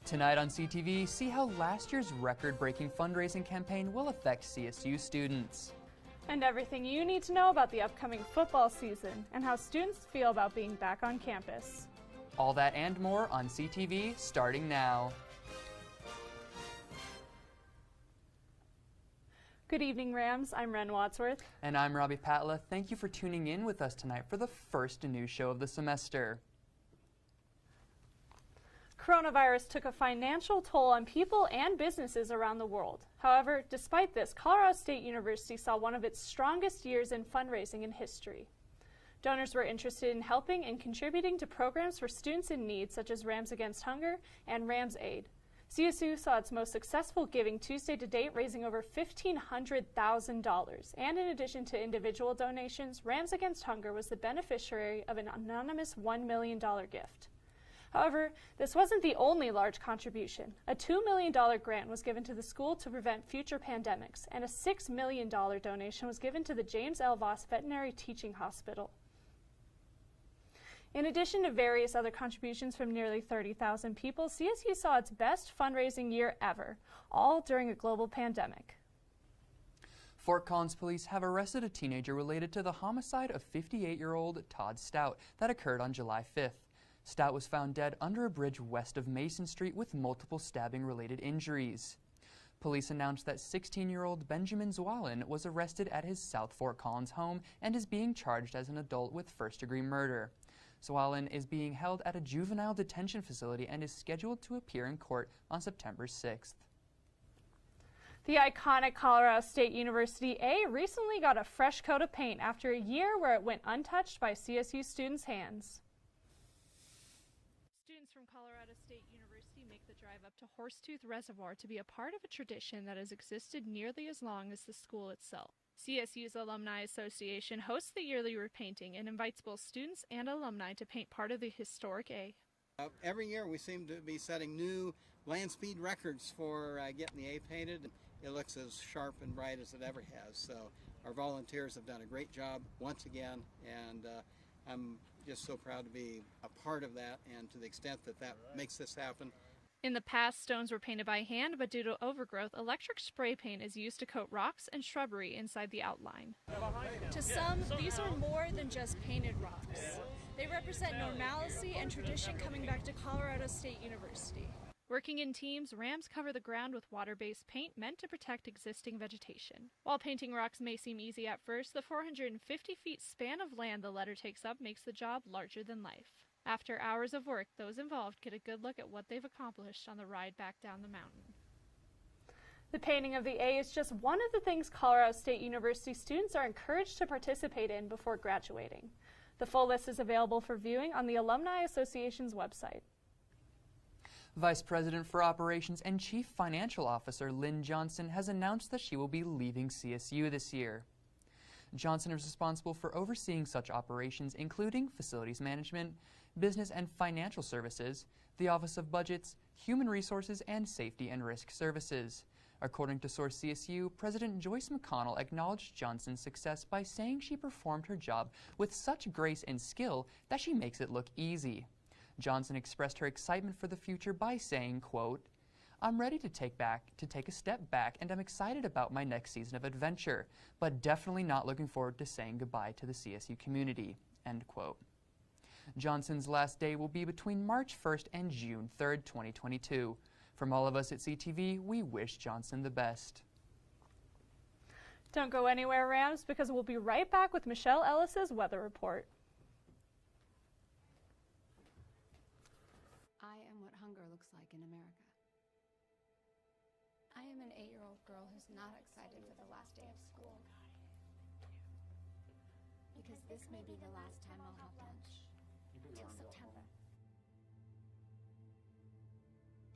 Tonight on CTV, see how last year's record-breaking fundraising campaign will affect CSU students. And everything you need to know about the upcoming football season and how students feel about being back on campus. All that and more on CTV starting now. Good evening, Rams. I'm Ren Wadsworth. And I'm Robbie Patla. Thank you for tuning in with us tonight for the first news show of the semester. Coronavirus took a financial toll on people and businesses around the world. However, despite this, Colorado State University saw one of its strongest years in fundraising in history. Donors were interested in helping and contributing to programs for students in need, such as Rams Against Hunger and Rams Aid. CSU saw its most successful Giving Tuesday to date, raising over $1,500,000. And in addition to individual donations, Rams Against Hunger was the beneficiary of an anonymous $1 million gift. However, this wasn't the only large contribution. A $2 million grant was given to the school to prevent future pandemics, and a $6 million donation was given to the James L. Voss Veterinary Teaching Hospital. In addition to various other contributions from nearly 30,000 people, CSU saw its best fundraising year ever, all during a global pandemic. Fort Collins police have arrested a teenager related to the homicide of 58-year-old Todd Stout that occurred on July 5th. Stout was found dead under a bridge west of Mason Street with multiple stabbing-related injuries. Police announced that 16-year-old Benjamin Zwalin was arrested at his South Fort Collins home and is being charged as an adult with first-degree murder. Zwalin is being held at a juvenile detention facility and is scheduled to appear in court on September 6th. The iconic Colorado State University A recently got a fresh coat of paint after a year where it went untouched by CSU students' hands. Students from Colorado State University make the drive up to Horsetooth Reservoir to be a part of a tradition that has existed nearly as long as the school itself. CSU's Alumni Association hosts the yearly repainting and invites both students and alumni to paint part of the historic A. Every year we seem to be setting new land speed records for getting the A painted. It looks as sharp and bright as it ever has. So our volunteers have done a great job once again, and I'm just so proud to be a part of that, and to the extent that that makes this happen. In the past, stones were painted by hand, but due to overgrowth, electric spray paint is used to coat rocks and shrubbery inside the outline. To some, these are more than just painted rocks. They represent normalcy and tradition coming back to Colorado State University. Working in teams, Rams cover the ground with water-based paint meant to protect existing vegetation. While painting rocks may seem easy at first, the 450 feet span of land the letter takes up makes the job larger than life. After hours of work, those involved get a good look at what they've accomplished on the ride back down the mountain. The painting of the A is just one of the things Colorado State University students are encouraged to participate in before graduating. The full list is available for viewing on the Alumni Association's website. Vice President for Operations and Chief Financial Officer LYNN Johnson has announced that she will be leaving CSU this year. Johnson is responsible for overseeing such operations including facilities management, business and financial services, the Office of Budgets, Human Resources, and Safety and Risk Services. According to Source CSU, President Joyce McConnell acknowledged Johnson's success by saying she performed her job with such grace and skill that she makes it look easy. Johnson expressed her excitement for the future by saying, quote, "I'm ready to take a step back, and I'm excited about my next season of adventure, but definitely not looking forward to saying goodbye to the CSU community," end quote. Johnson's last day will be between March 1st and June 3rd, 2022. From all of us at CTV, we wish Johnson the best. Don't go anywhere, Rams, because we'll be right back with Michelle Ellis's weather report. I am what hunger looks like in America. I am an 8-year-old girl who's not excited for the last day of school. Because this may be the last time I'll have lunch. Until September.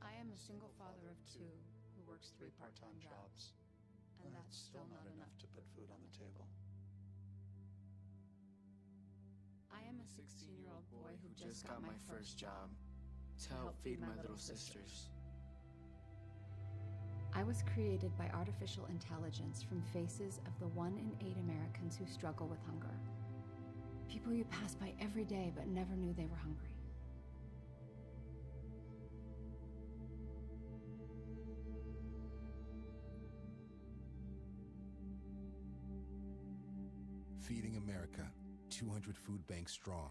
I am a single father of 2 who works 3 part-time jobs. And that's still not enough to put food on the table. I am a 16-year-old boy who just got my first job to help feed my little sisters. I was created by artificial intelligence from faces of the 1 in 8 Americans who struggle with hunger. People you pass by every day but never knew they were hungry. Feeding America, 200 food banks strong.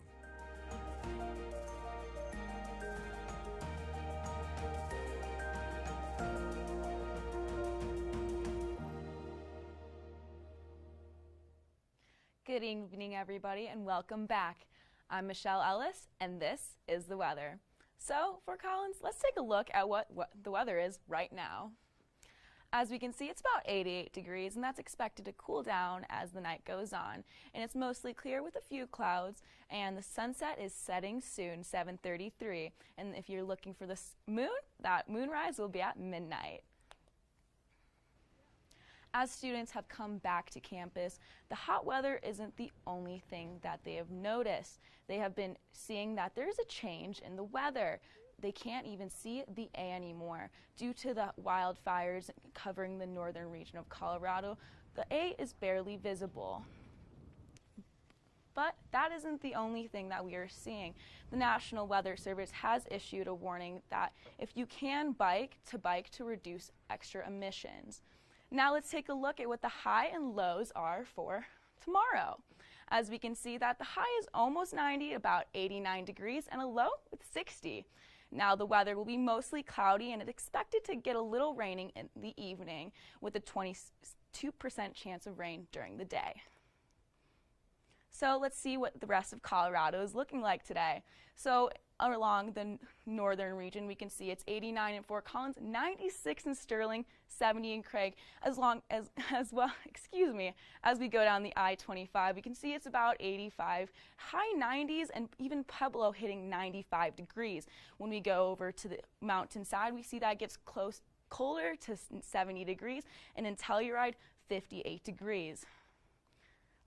Good evening, everybody, and welcome back. I'm Michelle Ellis, and this is the weather. So, Fort Collins, let's take a look at what the weather is right now. As we can see, it's about 88 degrees, and that's expected to cool down as the night goes on. And it's mostly clear with a few clouds, and the sunset is setting soon, 7:33. And if you're looking for the moon, that moonrise will be at midnight. As students have come back to campus, the hot weather isn't the only thing that they have noticed. They have been seeing that there's a change in the weather. They can't even see the A anymore. Due to the wildfires covering the northern region of Colorado, the A is barely visible. But that isn't the only thing that we are seeing. The National Weather Service has issued a warning that if you can bike to reduce extra emissions. Now let's take a look at what the high and lows are for tomorrow. As we can see that the high is almost 90, about 89 degrees, and a low with 60. Now the weather will be mostly cloudy and it's expected to get a little raining in the evening with a 22% chance of rain during the day. So let's see what the rest of Colorado is looking like today. So along the northern region, we can see it's 89 in Fort Collins, 96 in Sterling, 70 in Craig. As we go down the I-25, we can see it's about 85, high 90s, and even Pueblo hitting 95 degrees. When we go over to the mountainside, we see that gets colder to 70 degrees, and in Telluride, 58 degrees.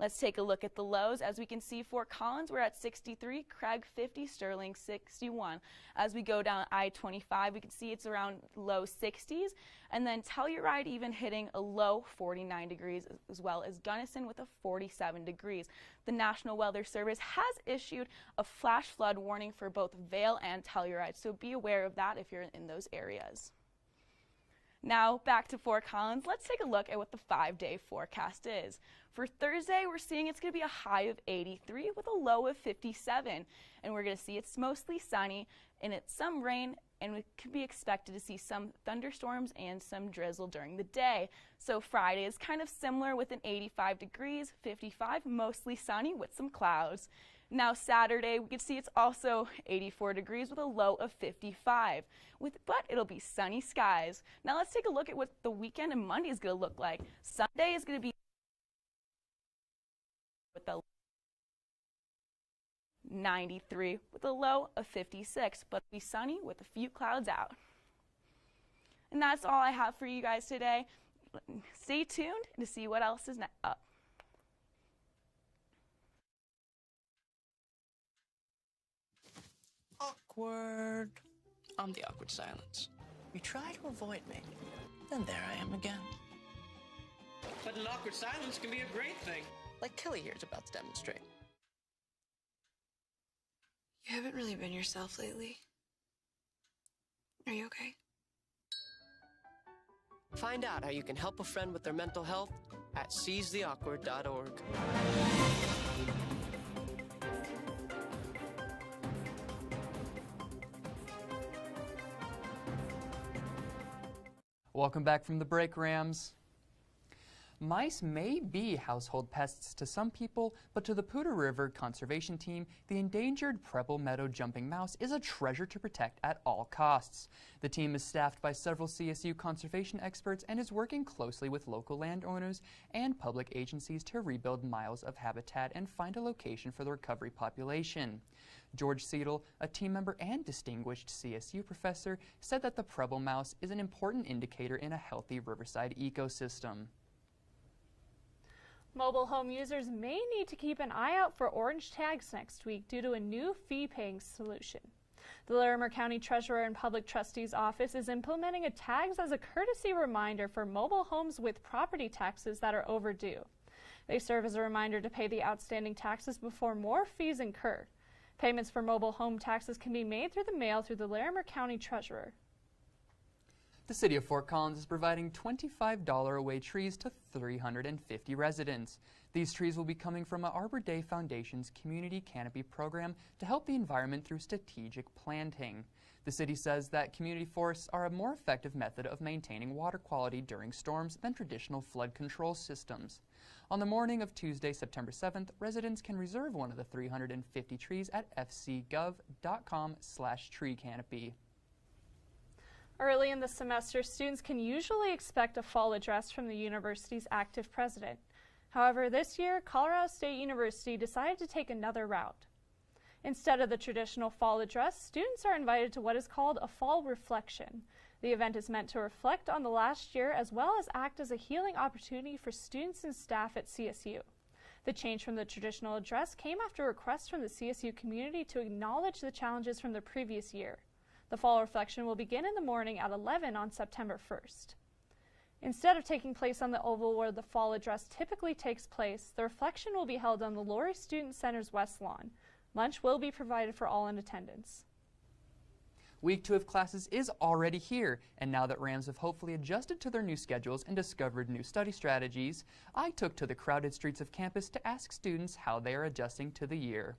Let's take a look at the lows. As we can see, Fort Collins, we're at 63, Craig 50, Sterling 61. As we go down I-25, we can see it's around low 60s, and then Telluride even hitting a low 49 degrees, as well as Gunnison with a 47 degrees. The National Weather Service has issued a flash flood warning for both Vail and Telluride, so be aware of that if you're in those areas. Now back to Fort Collins, let's take a look at what the 5-day forecast is. For Thursday, we're seeing it's going to be a high of 83 with a low of 57. And we're going to see it's mostly sunny and it's some rain, and we could be expected to see some thunderstorms and some drizzle during the day. So Friday is kind of similar with an 85 degrees, 55, mostly sunny with some clouds. Now Saturday, we can see it's also 84 degrees with a low of 55, but it'll be sunny skies. Now let's take a look at what the weekend and Monday is going to look like. Sunday is going to be with a 93 with a low of 56, but it'll be sunny with a few clouds out. And that's all I have for you guys today. Stay tuned to see what else is up. Awkward. I'm the awkward silence. You try to avoid me, then there I am again. But an awkward silence can be a great thing. Like Kelly here is about to demonstrate. You haven't really been yourself lately. Are you okay? Find out how you can help a friend with their mental health at seizetheawkward.org. Welcome back from the break, Rams. Mice may be household pests to some people, but to the Poudre River Conservation Team, the endangered Preble Meadow jumping mouse is a treasure to protect at all costs. The team is staffed by several CSU conservation experts and is working closely with local landowners and public agencies to rebuild miles of habitat and find a location for the recovery population. George Seidel, a team member and distinguished CSU professor, said that the Preble mouse is an important indicator in a healthy riverside ecosystem. Mobile home users may need to keep an eye out for orange tags next week due to a new fee-paying solution. The Larimer County Treasurer and Public Trustee's Office is implementing a tags as a courtesy reminder for mobile homes with property taxes that are overdue. They serve as a reminder to pay the outstanding taxes before more fees incur. Payments for mobile home taxes can be made through the mail through the Larimer County Treasurer. The city of Fort Collins is providing $25 away trees to 350 residents. These trees will be coming from Arbor Day Foundation's Community Canopy program to help the environment through strategic planting. The city says that community forests are a more effective method of maintaining water quality during storms than traditional flood control systems. On the morning of Tuesday, September 7th, residents can reserve one of the 350 trees at fcgov.com/tree canopy. Early in the semester, students can usually expect a fall address from the university's active president. However, this year, Colorado State University decided to take another route. Instead of the traditional fall address, students are invited to what is called a fall reflection. The event is meant to reflect on the last year as well as act as a healing opportunity for students and staff at CSU. The change from the traditional address came after requests from the CSU community to acknowledge the challenges from the previous year. The fall reflection will begin in the morning at 11 on September 1st. Instead of taking place on the Oval where the fall address typically takes place, the reflection will be held on the Laurie Student Center's West Lawn. Lunch will be provided for all in attendance. Week 2 of classes is already here, and now that Rams have hopefully adjusted to their new schedules and discovered new study strategies, I took to the crowded streets of campus to ask students how they are adjusting to the year.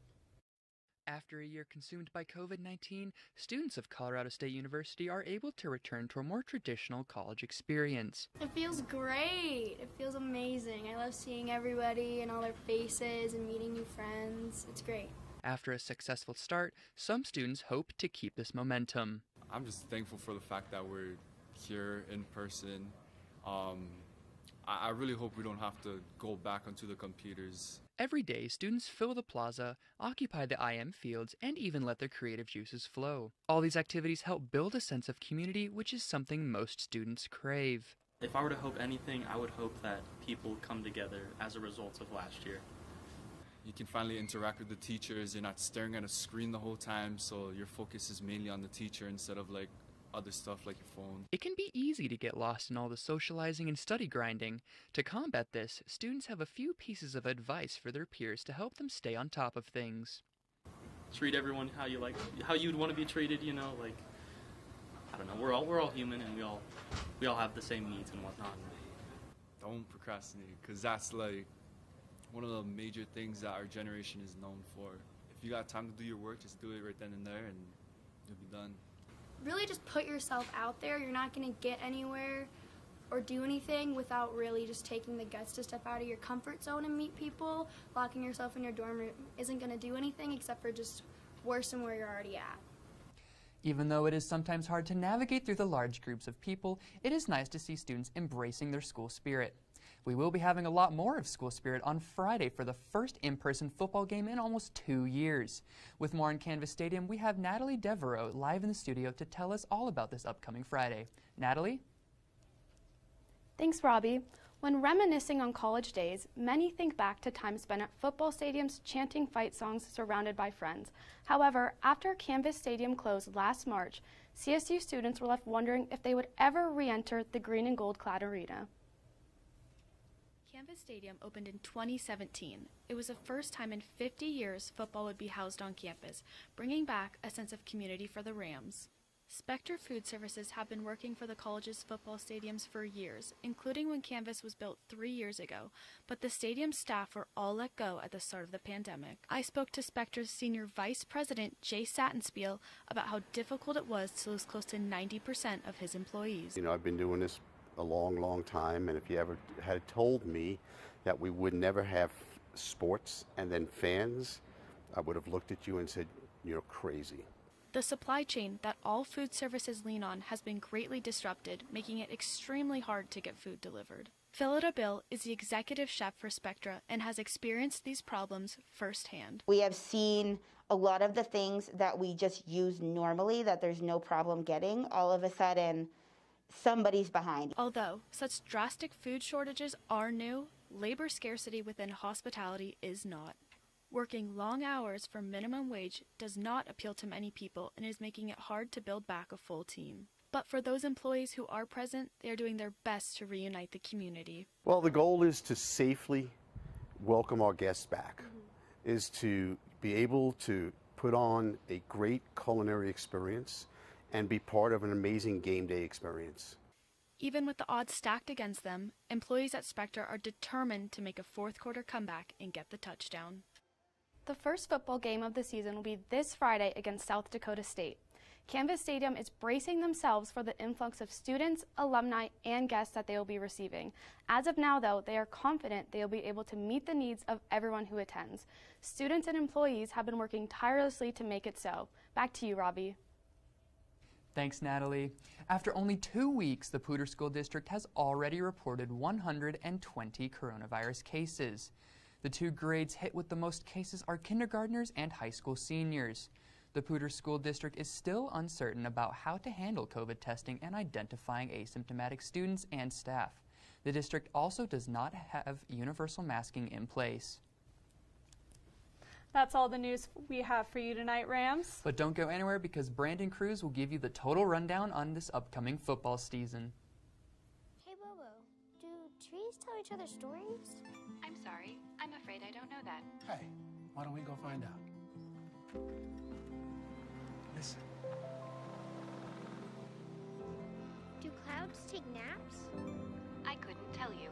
After a year consumed by COVID-19, students of Colorado State University are able to return to a more traditional college experience. It feels great. It feels amazing. I love seeing everybody and all their faces and meeting new friends. It's great. After a successful start, some students hope to keep this momentum. I'm just thankful for the fact that we're here in person. I really hope we don't have to go back onto the computers. Every day, students fill the plaza, occupy the IM fields, and even let their creative juices flow. All these activities help build a sense of community, which is something most students crave. If I were to hope anything, I would hope that people come together as a result of last year. You can finally interact with the teachers. You're not staring at a screen the whole time, so your focus is mainly on the teacher instead of like other stuff like your phone. It can be easy to get lost in all the socializing and study grinding. To combat this, students have a few pieces of advice for their peers to help them stay on top of things. Treat everyone how you'd want to be treated, you know, like, I don't know, we're all human and we all have the same needs and whatnot. Don't procrastinate, because that's like one of the major things that our generation is known for. If you got time to do your work, just do it right then and there and you'll be done. Really just put yourself out there. You're not going to get anywhere or do anything without really just taking the guts to step out of your comfort zone and meet people. Locking yourself in your dorm room isn't going to do anything except for just worsen where you're already at. Even though it is sometimes hard to navigate through the large groups of people, it is nice to see students embracing their school spirit. We will be having a lot more of school spirit on Friday for the first in-person football game in almost 2 years. With more on Canvas Stadium, we have Natalie Devereaux live in the studio to tell us all about this upcoming Friday. Natalie? Thanks, Robbie. When reminiscing on college days, many think back to time spent at football stadiums chanting fight songs surrounded by friends. However, after Canvas Stadium closed last March, CSU students were left wondering if they would ever re-enter the green and gold clad arena. Canvas Stadium opened in 2017. It was the first time in 50 years football would be housed on campus, bringing back a sense of community for the Rams. Spectre Food Services have been working for the college's football stadiums for years, including when Canvas was built 3 years ago, but the stadium staff were all let go at the start of the pandemic. I spoke to Spectre's Senior Vice President, Jay Sattenspiel, about how difficult it was to lose close to 90% of his employees. You know, I've been doing this a long time, and if you ever had told me that we would never have sports and then fans, I would have looked at you and said, you're crazy. The supply chain that all food services lean on has been greatly disrupted, making it extremely hard to get food delivered. Phillida Bill is the executive chef for Spectra and has experienced these problems firsthand. We have seen a lot of the things that we just use normally that there's no problem getting, all of a sudden somebody's behind. Although such drastic food shortages are new, labor scarcity within hospitality is not. Working long hours for minimum wage does not appeal to many people and is making it hard to build back a full team. But for those employees who are present, they are doing their best to reunite the community. Well, the goal is to safely welcome our guests back, is to be able to put on a great culinary experience and be part of an amazing game day experience. Even with the odds stacked against them, employees at Spectre are determined to make a fourth quarter comeback and get the touchdown. The first football game of the season will be this Friday against South Dakota State. Canvas Stadium is bracing themselves for the influx of students, alumni, and guests that they will be receiving. As of now, though, they are confident they will be able to meet the needs of everyone who attends. Students and employees have been working tirelessly to make it so. Back to you, Robbie. Thanks, Natalie. After only 2 weeks, the POUDRE School District has already reported 120 coronavirus cases. The 2 grades hit with the most cases are kindergartners and high school seniors. The POUDRE School District is still uncertain about how to handle COVID testing and identifying asymptomatic students and staff. The district also does not have universal masking in place. That's all the news we have for you tonight, Rams. But don't go anywhere because Brandon Cruz will give you the total rundown on this upcoming football season. Hey, Bobo, do trees tell each other stories? I'm sorry. I'm afraid I don't know that. Hey, why don't we go find out? Listen. Do clouds take naps? I couldn't tell you.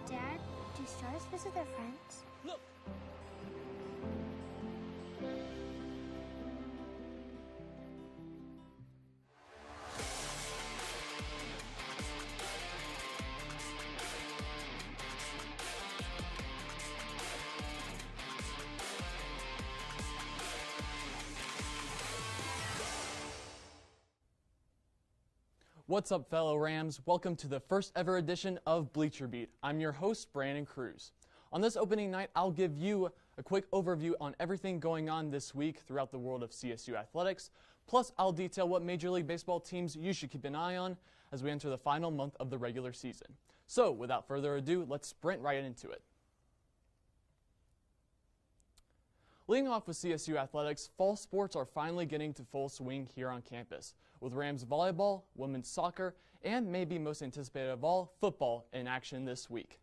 Dad, do stars visit their friends? Look! What's up, fellow Rams? Welcome to the first ever edition of Bleacher Beat. I'm your host, Brandon Cruz. On this opening night, I'll give you a quick overview on everything going on this week throughout the world of CSU athletics. Plus, I'll detail what Major League Baseball teams you should keep an eye on as we enter the final month of the regular season. So, without further ado, let's sprint right into it. Leading off with CSU athletics, fall sports are finally getting to full swing here on campus, with Rams volleyball, women's soccer, and maybe most anticipated of all, football in action this week.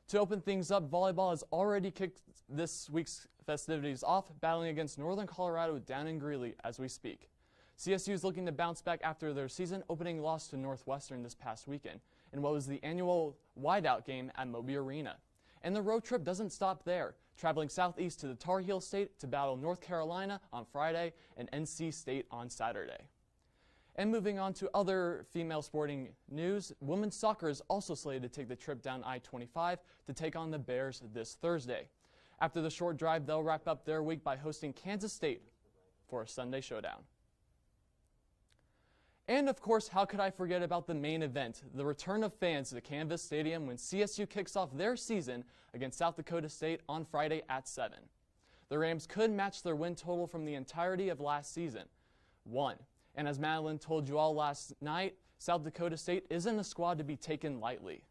To open things up, volleyball has already kicked this week's festivities off, battling against Northern Colorado down in Greeley as we speak. CSU is looking to bounce back after their season-opening loss to Northwestern this past weekend in what was the annual whiteout game at Moby Arena. And the road trip doesn't stop there, traveling southeast to the Tar Heel State to battle North Carolina on Friday and NC State on Saturday. And moving on to other female sporting news, women's soccer is also slated to take the trip down I-25 to take on the Bears this Thursday. After the short drive, they'll wrap up their week by hosting Kansas State for a Sunday showdown. And of course, how could I forget about the main event, the return of fans to Canvas Stadium when CSU kicks off their season against South Dakota State on Friday at 7. The Rams could match their win total from the entirety of last season, 1. And as Madeline told you all last night, South Dakota State isn't a squad to be taken lightly.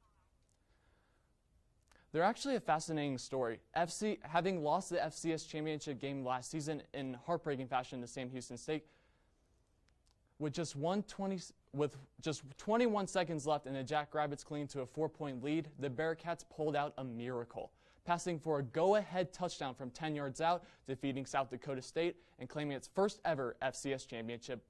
They're actually a fascinating story. Having lost the FCS championship game last season in heartbreaking fashion to Sam Houston State, with just 21 seconds left and the Jackrabbits clinging to a 4-point lead, the Bearcats pulled out a miracle, passing for a go-ahead touchdown from 10 yards out, defeating South Dakota State and claiming its first ever FCS championship.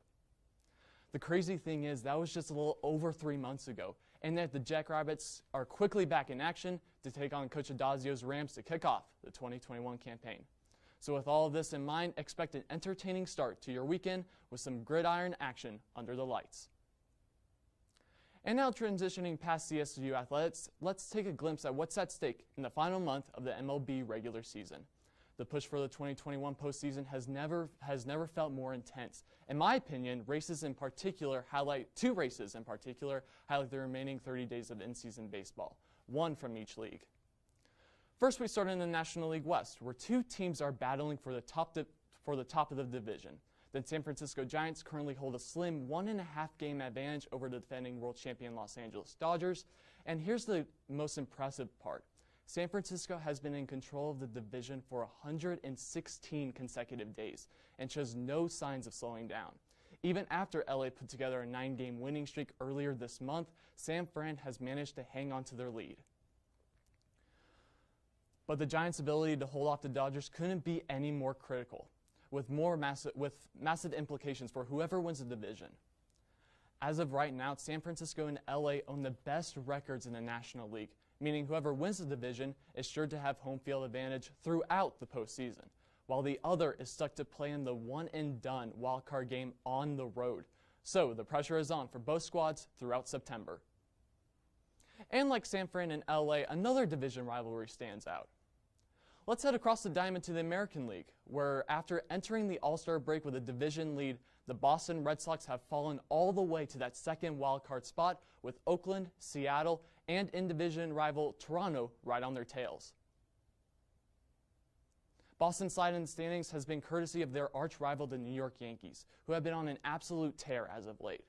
The crazy thing is that was just a little over 3 months ago, and that the Jackrabbits are quickly back in action to take on Coach Adazio's Rams to kick off the 2021 campaign. So with all of this in mind, expect an entertaining start to your weekend with some gridiron action under the lights. And now transitioning past CSU athletics, let's take a glimpse at what's at stake in the final month of the MLB regular season. The push for the 2021 postseason has never felt more intense. In my opinion, two races in particular highlight the remaining 30 days of in-season baseball, one from each league. First, we start in the National League West, where 2 teams are battling for the top of the division. The San Francisco Giants currently hold a slim 1.5-game advantage over the defending world champion Los Angeles Dodgers. And here's the most impressive part. San Francisco has been in control of the division for 116 consecutive days and shows no signs of slowing down. Even after LA put together a 9-game winning streak earlier this month, San Fran has managed to hang on to their lead. But the Giants' ability to hold off the Dodgers couldn't be any more critical. with massive implications for whoever wins the division. As of right now, San Francisco and LA own the best records in the National League, meaning whoever wins the division is sure to have home field advantage throughout the postseason, while the other is stuck to play in the one-and-done wildcard game on the road. So the pressure is on for both squads throughout September. And like San Fran and LA, another division rivalry stands out. Let's head across the diamond to the American League, where after entering the All-Star break with a division lead, the Boston Red Sox have fallen all the way to that second wildcard spot with Oakland, Seattle, and in-division rival Toronto right on their tails. Boston's slide in the standings has been courtesy of their arch rival, the New York Yankees, who have been on an absolute tear as of late.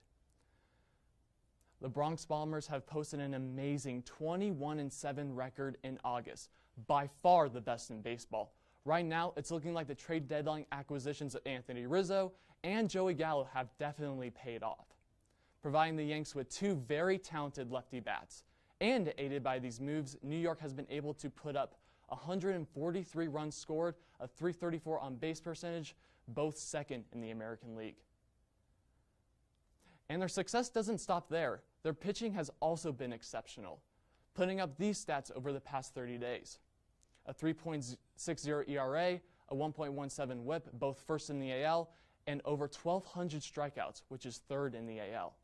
The Bronx Bombers have posted an amazing 21-7 record in August, by far the best in baseball. Right now, it's looking like the trade deadline acquisitions of Anthony Rizzo and Joey Gallo have definitely paid off, providing the Yanks with two very talented lefty bats. And aided by these moves, New York has been able to put up 143 runs scored, a .334 on-base percentage, both second in the American League. And their success doesn't stop there. Their pitching has also been exceptional, putting up these stats over the past 30 days. A 3.60 ERA, a 1.17 WHIP, both first in the AL, and over 1,200 strikeouts, which is third in the AL.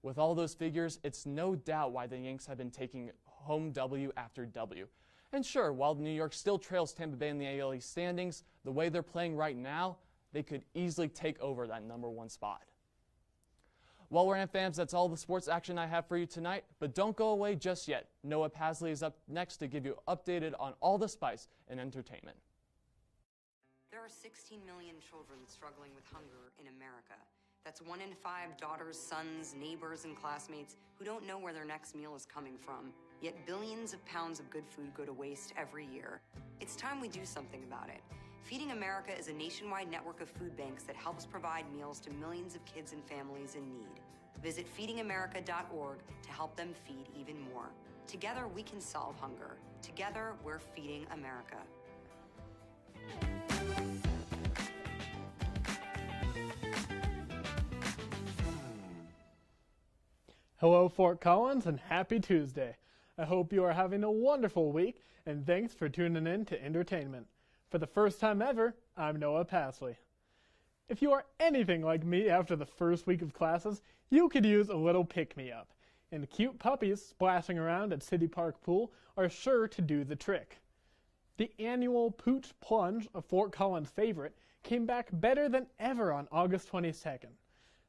With all those figures, it's no doubt why the Yanks have been taking home W after W. And sure, while New York still trails Tampa Bay in the AL East standings, the way they're playing right now, they could easily take over that #1 spot. Well, Ram fans, that's all the sports action I have for you tonight, but don't go away just yet. Noah Pasley is up next to give you updated on all the spice in entertainment. There are 16 million children struggling with hunger in America. That's 1 in 5 daughters, sons, neighbors, and classmates who don't know where their next meal is coming from. Yet billions of pounds of good food go to waste every year. It's time we do something about it. Feeding America is a nationwide network of food banks that helps provide meals to millions of kids and families in need. Visit feedingamerica.org to help them feed even more. Together, we can solve hunger. Together, we're feeding America. Hello, Fort Collins, and happy Tuesday. I hope you are having a wonderful week, and thanks for tuning in to Entertainment. For the first time ever, I'm Noah Pasley. If you are anything like me after the first week of classes, you could use a little pick-me-up, and cute puppies splashing around at City Park Pool are sure to do the trick. The annual POOCH PLUNGE, a Fort Collins favorite, came back better than ever on August 22nd.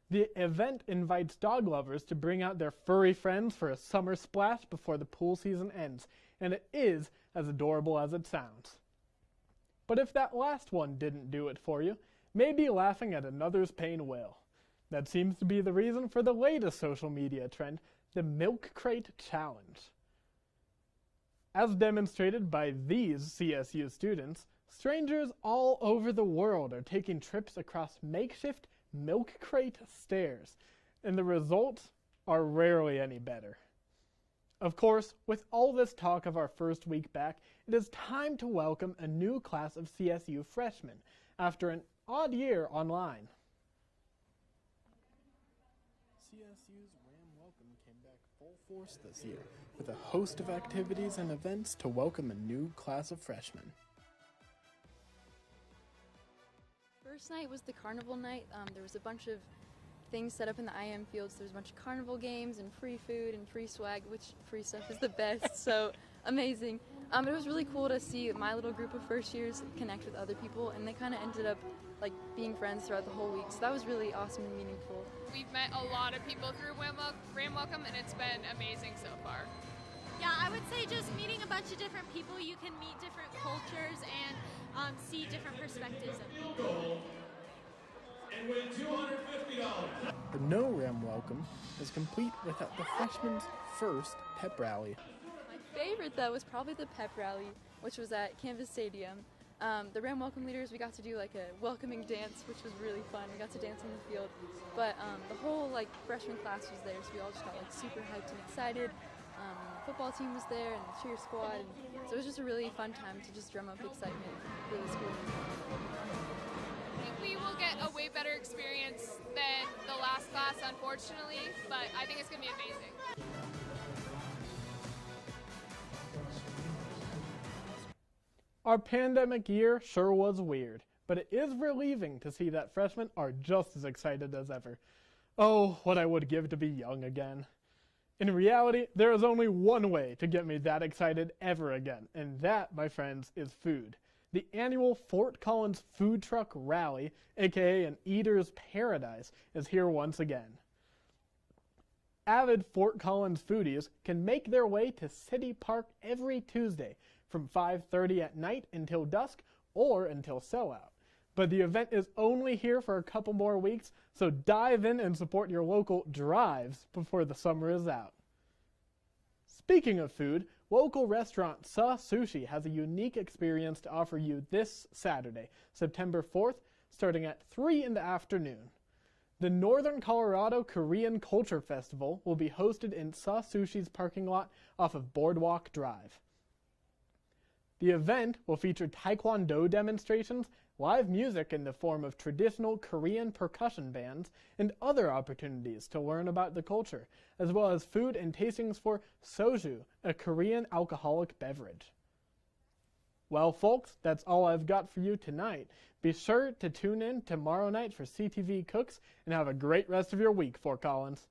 The event invites dog lovers to bring out their furry friends for a summer splash before the pool season ends, and it is as adorable as it sounds. But if that last one didn't do it for you, maybe laughing at another's pain will. That seems to be the reason for the latest social media trend, the Milk Crate Challenge. As demonstrated by these CSU students, strangers all over the world are taking trips across makeshift milk crate stairs, and the results are rarely any better. Of course, with all this talk of our first week back, it is time to welcome a new class of CSU freshmen after an odd year online. CSU's Ram Welcome came back full force this year with a host of activities and events to welcome a new class of freshmen. First night was the carnival night. There was a bunch of things set up in the IM fields. There was a bunch of carnival games and free food and free swag, which free stuff is the best, so amazing. It was really cool to see my little group of first years connect with other people, and they kind of ended up like being friends throughout the whole week, so that was really awesome and meaningful. We've met a lot of people through Ram Welcome, and it's been amazing so far. Yeah, I would say just meeting a bunch of different people, you can meet different cultures and see different perspectives of people. And win $250. But no Ram Welcome is complete without the freshmen's first pep rally. My favorite, though, was probably the pep rally, which was at Canvas Stadium. The Ram Welcome leaders, we got to do like a welcoming dance, which was really fun. We got to dance on the field. But the whole freshman class was there, so we all just got super hyped and excited. The football team was there and the cheer squad, and so it was just a really fun time to just drum up excitement for the school. we will get a way better experience than the last class, unfortunately, but I think it's going to be amazing. Our pandemic year sure was weird, but it is relieving to see that freshmen are just as excited as ever. Oh, what I would give to be young again. In reality, there is only one way to get me that excited ever again, and that, my friends, is food. The annual Fort Collins Food Truck Rally, aka an Eater's Paradise, is here once again. Avid Fort Collins foodies can make their way to City Park every Tuesday from 5:30 at night until dusk or until sellout. But the event is only here for a couple more weeks, so dive in and support your local drives before the summer is out. Speaking of food, local restaurant Sa Sushi has a unique experience to offer you this Saturday, September 4th, starting at 3 in the afternoon. The Northern Colorado Korean Culture Festival will be hosted in Sa Sushi's parking lot off of Boardwalk Drive. The event will feature Taekwondo demonstrations, live music in the form of traditional Korean percussion bands, and other opportunities to learn about the culture, as well as food and tastings for soju, a Korean alcoholic beverage. Well, folks, that's all I've got for you tonight. Be sure to tune in tomorrow night for CTV Cooks, and have a great rest of your week, Fort Collins.